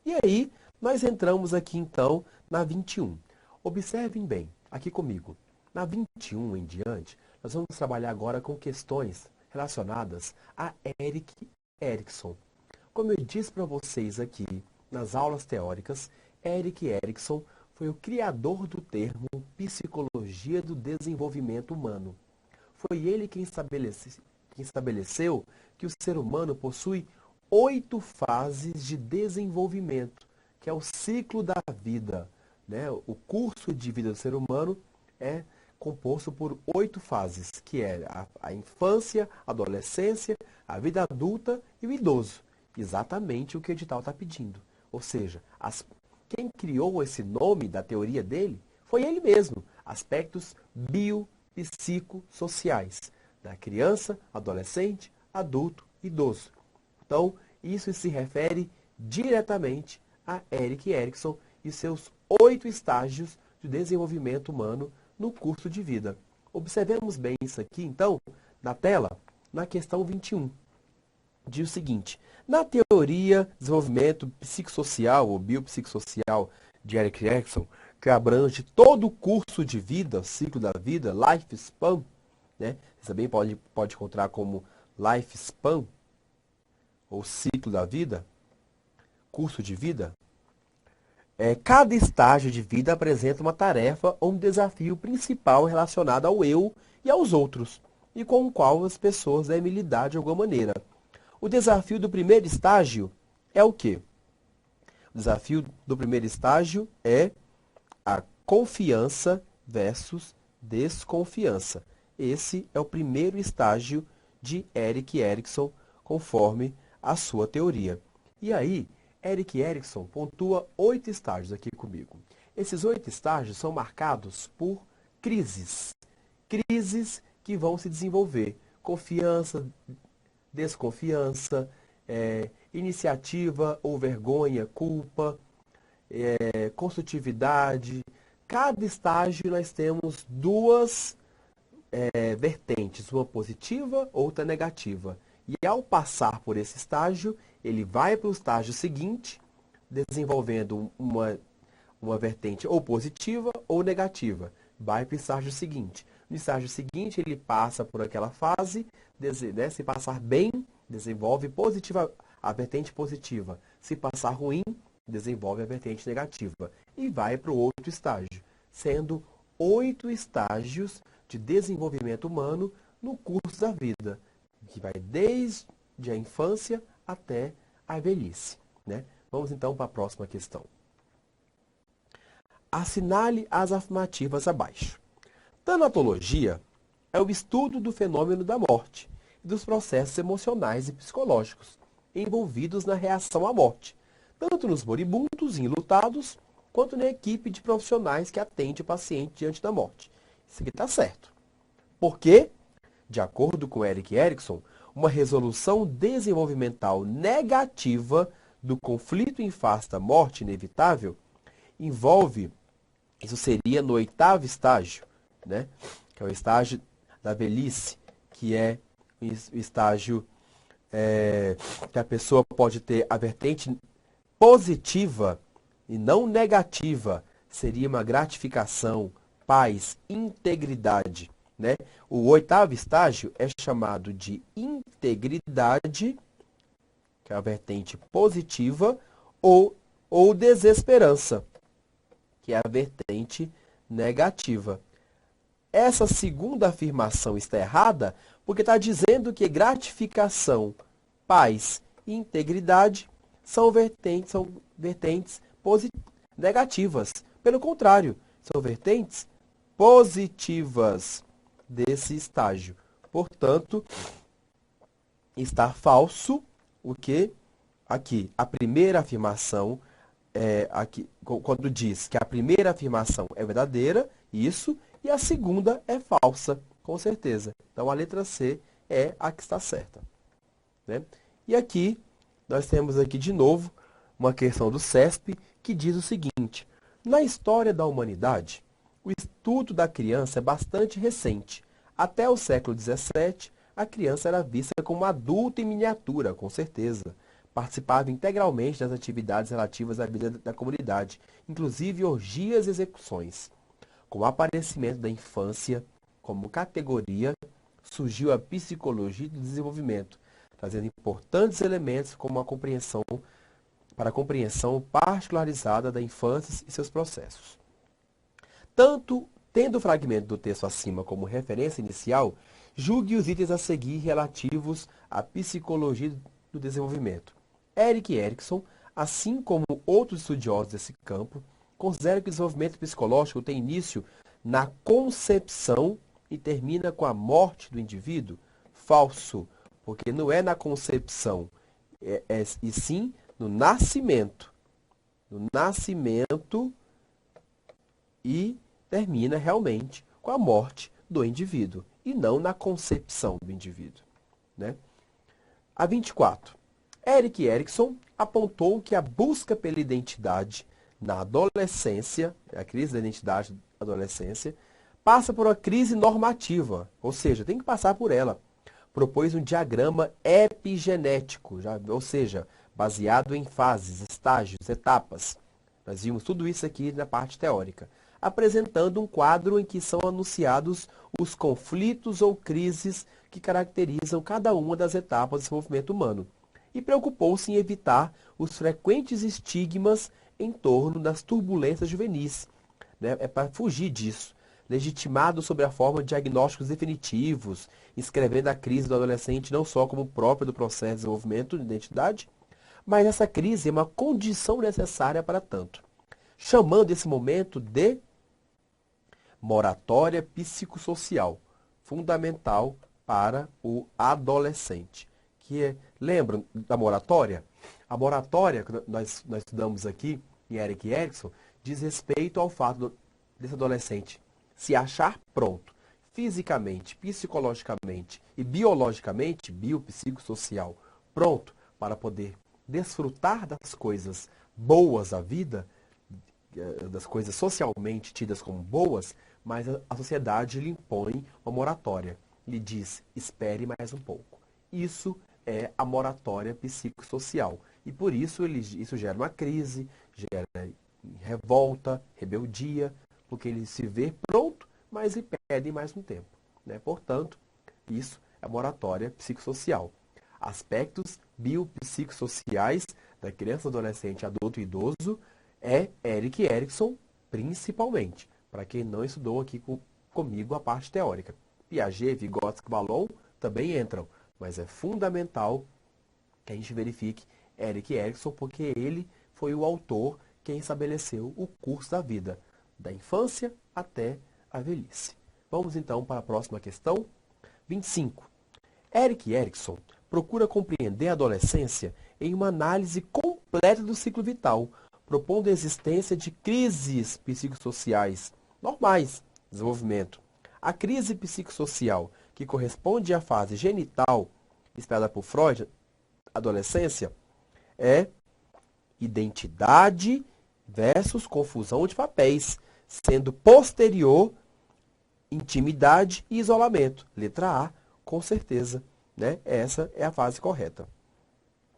E aí, nós entramos aqui então na 21. Observem bem, aqui comigo. Na 21 em diante, nós vamos trabalhar agora com questões relacionadas a Erik Erikson. Como eu disse para vocês aqui nas aulas teóricas, Erik Erikson foi o criador do termo psicologia do desenvolvimento humano. Foi ele quem estabeleceu que o ser humano possui 8 fases de desenvolvimento, que é o ciclo da vida, né? O curso de vida do ser humano é composto por 8 fases, que é a infância, a adolescência, a vida adulta e o idoso. Exatamente o que o edital está pedindo. Ou seja, quem criou esse nome da teoria dele foi ele mesmo. Aspectos biopsicossociais da criança, adolescente, adulto, idoso. Então, isso se refere diretamente a Erik Erikson e seus 8 estágios de desenvolvimento humano no curso de vida. Observemos bem isso aqui, então, na tela, na questão 21. Diz o seguinte: na teoria de desenvolvimento psicossocial ou biopsicossocial de Erik Erikson, que abrange todo o curso de vida, ciclo da vida, lifespan, né? Você também pode encontrar como lifespan, ou ciclo da vida, curso de vida. Cada estágio de vida apresenta uma tarefa ou um desafio principal relacionado ao eu e aos outros, e com o qual as pessoas devem lidar de alguma maneira. O desafio do primeiro estágio é o quê? O desafio do primeiro estágio é a confiança versus desconfiança. Esse é o primeiro estágio de Erik Erikson, conforme a sua teoria. E aí, Erik Erikson pontua 8 estágios aqui comigo. Esses 8 estágios são marcados por crises. Crises que vão se desenvolver. Confiança, desconfiança, iniciativa ou vergonha, culpa, construtividade. Cada estágio nós temos duas vertentes, uma positiva, outra negativa. E ao passar por esse estágio, ele vai para o estágio seguinte, desenvolvendo uma vertente ou positiva ou negativa. Vai para o estágio seguinte. No estágio seguinte, ele passa por aquela fase, né, se passar bem, desenvolve positiva, a vertente positiva. Se passar ruim, desenvolve a vertente negativa. E vai para o outro estágio, sendo 8 estágios de desenvolvimento humano no curso da vida, que vai desde a infância até a velhice, né? Vamos então para a próxima questão. Assinale as afirmativas abaixo. Tanatologia é o estudo do fenômeno da morte e dos processos emocionais e psicológicos envolvidos na reação à morte, tanto nos moribundos e enlutados, quanto na equipe de profissionais que atende o paciente diante da morte. Isso aqui está certo. Porque, de acordo com Erik Erikson, uma resolução desenvolvimental negativa do conflito em face da morte inevitável envolve, isso seria no 8º estágio, né? Que é o estágio da velhice, que é o estágio que a pessoa pode ter a vertente positiva e não negativa, seria uma gratificação, paz, integridade, né? O 8º estágio é chamado de integridade, que é a vertente positiva, ou desesperança, que é a vertente negativa. Essa segunda afirmação está errada porque está dizendo que gratificação, paz e integridade são vertentes negativas. Pelo contrário, são vertentes positivas desse estágio. Portanto, está falso o que aqui? A primeira afirmação, aqui, quando diz que a primeira afirmação é verdadeira, isso, e a segunda é falsa, com certeza. Então, a letra C é a que está certa, né? E aqui, nós temos aqui de novo uma questão do CESP que diz o seguinte: na história da humanidade, o estudo da criança é bastante recente. Até o século XVII, a criança era vista como adulto em miniatura, com certeza. participava integralmente das atividades relativas à vida da comunidade, inclusive orgias e execuções. Com o aparecimento da infância como categoria, surgiu a psicologia do desenvolvimento, trazendo importantes elementos como a compreensão para a compreensão particularizada da infância e seus processos. Tanto tendo o fragmento do texto acima como referência inicial, julgue os itens a seguir relativos à psicologia do desenvolvimento. Erik Erikson, assim como outros estudiosos desse campo, considera que o desenvolvimento psicológico tem início na concepção e termina com a morte do indivíduo. Falso, porque não é na concepção, e sim no nascimento. No nascimento e termina realmente com a morte do indivíduo, e não na concepção do indivíduo, né? A 24. Erik Erikson apontou que a busca pela identidade na adolescência, a crise da identidade da adolescência, passa por uma crise normativa, ou seja, tem que passar por ela. Propôs um diagrama epigenético, ou seja, baseado em fases, estágios, etapas. Nós vimos tudo isso aqui na parte teórica, apresentando um quadro em que são anunciados os conflitos ou crises que caracterizam cada uma das etapas do desenvolvimento humano. E preocupou-se em evitar os frequentes estigmas em torno das turbulências juvenis, né? É para fugir disso. Legitimado sob a forma de diagnósticos definitivos, escrevendo a crise do adolescente não só como própria do processo de desenvolvimento de identidade, mas essa crise é uma condição necessária para tanto, chamando esse momento de moratória psicossocial, fundamental para o adolescente. Lembram da moratória? A moratória, que nós estudamos aqui em Erik Erikson, diz respeito ao fato desse adolescente se achar pronto, fisicamente, psicologicamente e biologicamente, biopsicossocial, pronto para poder desfrutar das coisas boas da vida, das coisas socialmente tidas como boas, mas a sociedade lhe impõe uma moratória. Lhe diz, espere mais um pouco. Isso é a moratória psicossocial. E por isso isso gera uma crise, gera revolta, rebeldia, porque ele se vê pronto, mas lhe pedem mais um tempo, né? Portanto, isso é a moratória psicossocial. Aspectos biopsicossociais da criança, adolescente, adulto e idoso é Erik Erikson, principalmente, para quem não estudou aqui comigo a parte teórica. Piaget, Vygotsky, Vallon também entram, mas é fundamental que a gente verifique Erik Erikson, porque ele foi o autor quem estabeleceu o curso da vida, da infância até a velhice. Vamos então para a próxima questão. 25. Erik Erikson procura compreender a adolescência em uma análise completa do ciclo vital, propondo a existência de crises psicossociais normais de desenvolvimento. A crise psicossocial, que corresponde à fase genital, esperada por Freud, adolescência, é identidade versus confusão de papéis, sendo posterior intimidade e isolamento. Letra A, com certeza, né? Essa é a fase correta.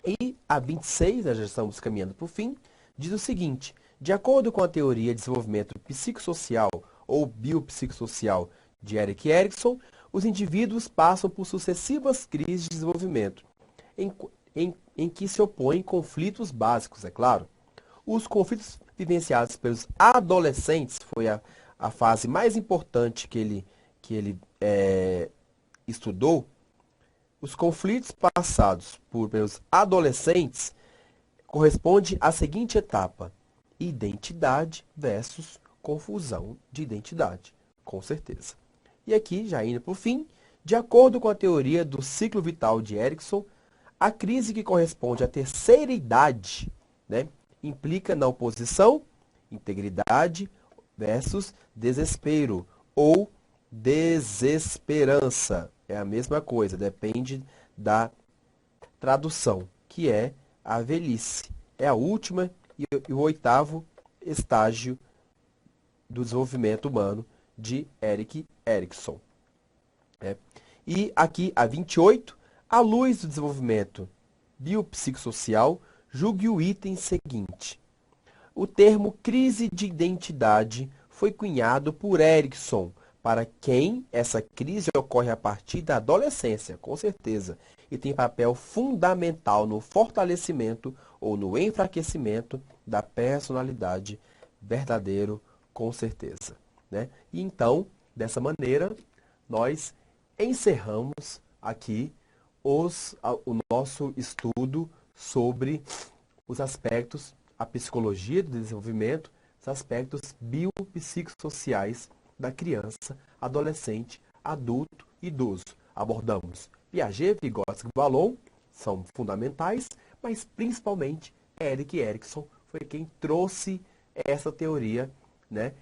E a 26, nós já estamos caminhando para o fim, diz o seguinte: de acordo com a teoria de desenvolvimento psicossocial ou biopsicossocial de Erik Erikson, os indivíduos passam por sucessivas crises de desenvolvimento, em que se opõem conflitos básicos, é claro. Os conflitos vivenciados pelos adolescentes foi a fase mais importante que ele estudou. Os conflitos passados pelos adolescentes corresponde à seguinte etapa: identidade versus confusão de identidade, com certeza. E aqui, já indo para o fim, de acordo com a teoria do ciclo vital de Erikson, a crise que corresponde à terceira idade, né, implica na oposição, integridade versus desespero ou desesperança. É a mesma coisa, depende da tradução, que é a velhice. É a última e o oitavo estágio do desenvolvimento humano de Erik Erikson. E aqui, a 28, à luz do desenvolvimento biopsicossocial, julgue o item seguinte. O termo crise de identidade foi cunhado por Erickson, para quem essa crise ocorre a partir da adolescência, com certeza, e tem papel fundamental no fortalecimento ou no enfraquecimento da personalidade verdadeiro, com certeza, né? E então, dessa maneira, nós encerramos aqui o nosso estudo sobre os aspectos, a psicologia do desenvolvimento, os aspectos biopsicossociais da criança, adolescente, adulto e idoso. Abordamos Piaget, Vygotsky e Vallon, são fundamentais, mas principalmente Erik Erikson foi quem trouxe essa teoria, né,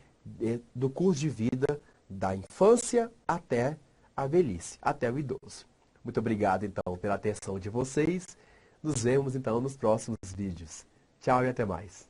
do curso de vida da infância até a velhice, até o idoso. Muito obrigado, então, pela atenção de vocês. Nos vemos, então, nos próximos vídeos. Tchau e até mais.